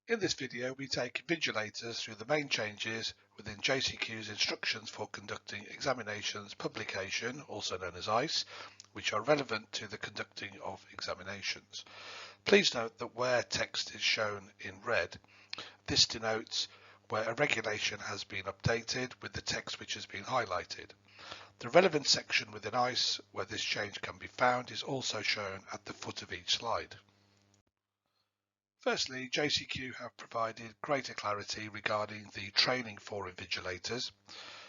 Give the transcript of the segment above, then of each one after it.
In this video, we take invigilators through the main changes within JCQ's instructions for conducting examinations publication, also known as ICE, which are relevant to the conducting of examinations. Please note that where text is shown in red, this denotes where a regulation has been updated with the text which has been highlighted. The relevant section within ICE where this change can be found is also shown at the foot of each slide. Firstly, JCQ have provided greater clarity regarding the training for invigilators.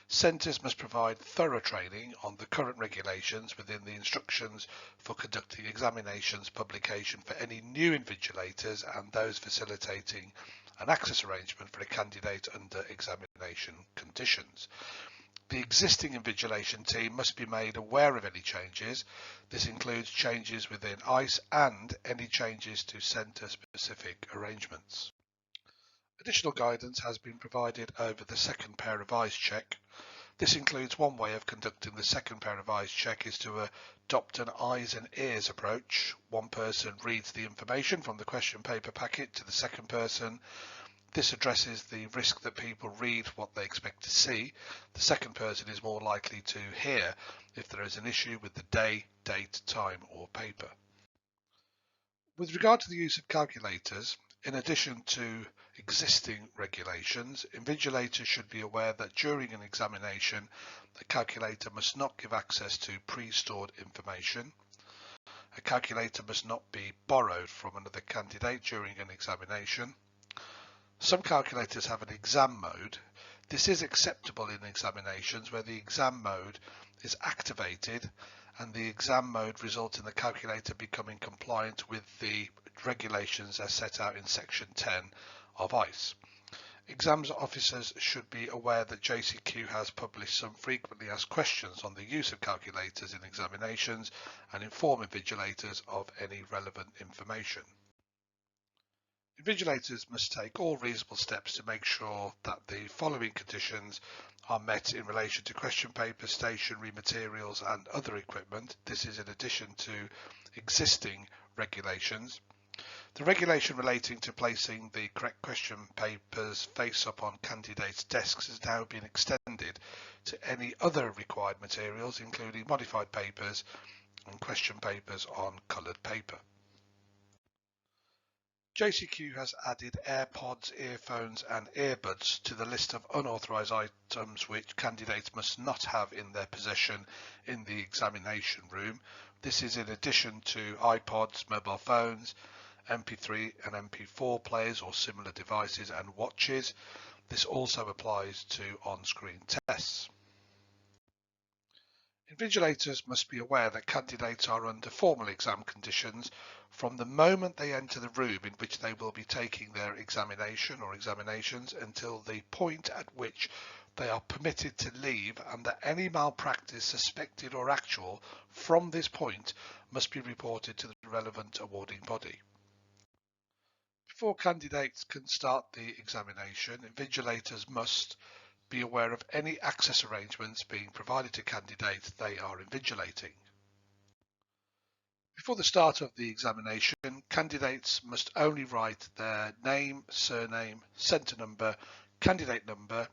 Centres must provide thorough training on the current regulations within the instructions for conducting examinations publication for any new invigilators and those facilitating an access arrangement for a candidate under examination conditions. The existing invigilation team must be made aware of any changes. This includes changes within ICE and any changes to centre-specific arrangements. Additional guidance has been provided over the second pair of eyes check. This includes one way of conducting the second pair of eyes check is to adopt an eyes and ears approach. One person reads the information from the question paper packet to the second person. This addresses the risk that people read what they expect to see. The second person is more likely to hear if there is an issue with the day, date, time or paper. With regard to the use of calculators, in addition to existing regulations, invigilators should be aware that during an examination, the calculator must not give access to pre-stored information. A calculator must not be borrowed from another candidate during an examination. Some calculators have an exam mode. This is acceptable in examinations where the exam mode is activated and the exam mode results in the calculator becoming compliant with the regulations as set out in section 10 of ICE. Exams officers should be aware that JCQ has published some frequently asked questions on the use of calculators in examinations and inform invigilators of any relevant information. Invigilators must take all reasonable steps to make sure that the following conditions are met in relation to question papers, stationery, materials and other equipment. This is in addition to existing regulations. The regulation relating to placing the correct question papers face up on candidates' desks has now been extended to any other required materials, including modified papers and question papers on coloured paper. JCQ has added AirPods, earphones and earbuds to the list of unauthorised items which candidates must not have in their possession in the examination room. This is in addition to iPods, mobile phones, MP3 and MP4 players or similar devices and watches. This also applies to on-screen tests. Invigilators must be aware that candidates are under formal exam conditions from the moment they enter the room in which they will be taking their examination or examinations until the point at which they are permitted to leave, and that any malpractice suspected or actual from this point must be reported to the relevant awarding body. Before candidates can start the examination, invigilators must be aware of any access arrangements being provided to candidates they are invigilating. Before the start of the examination, candidates must only write their name, surname, centre number, candidate number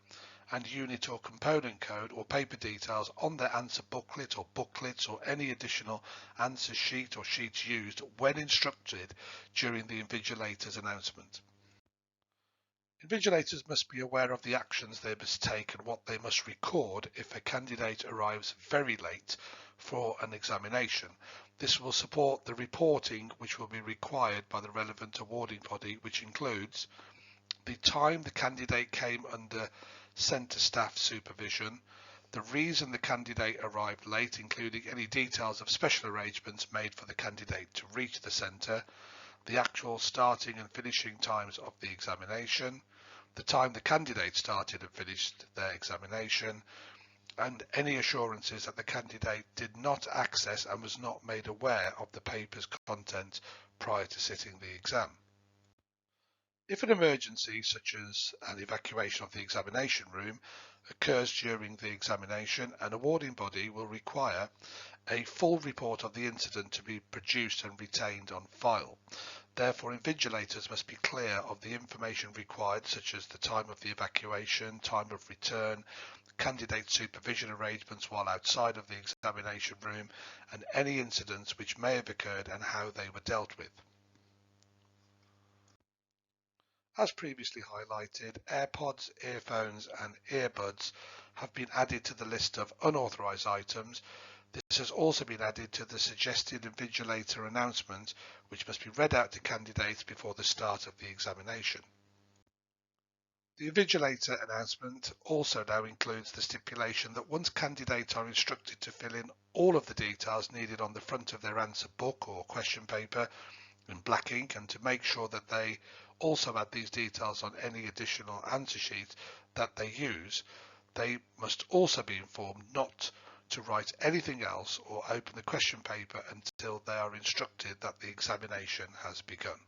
and unit or component code or paper details on their answer booklet or booklets or any additional answer sheet or sheets used when instructed during the invigilator's announcement. Invigilators must be aware of the actions they must take and what they must record if a candidate arrives very late for an examination. This will support the reporting which will be required by the relevant awarding body, which includes the time the candidate came under centre staff supervision, the reason the candidate arrived late, including any details of special arrangements made for the candidate to reach the centre, the actual starting and finishing times of the examination, the time the candidate started and finished their examination, and any assurances that the candidate did not access and was not made aware of the paper's content prior to sitting the exam. If an emergency, such as an evacuation of the examination room, occurs during the examination, an awarding body will require a full report of the incident to be produced and retained on file. Therefore, invigilators must be clear of the information required, such as the time of the evacuation, time of return, candidate supervision arrangements while outside of the examination room, and any incidents which may have occurred and how they were dealt with. As previously highlighted, AirPods, earphones and earbuds have been added to the list of unauthorised items. This has also been added to the suggested invigilator announcement, which must be read out to candidates before the start of the examination. The invigilator announcement also now includes the stipulation that once candidates are instructed to fill in all of the details needed on the front of their answer book or question paper in black ink, and to make sure that they also add these details on any additional answer sheet that they use, they must also be informed not to write anything else or open the question paper until they are instructed that the examination has begun.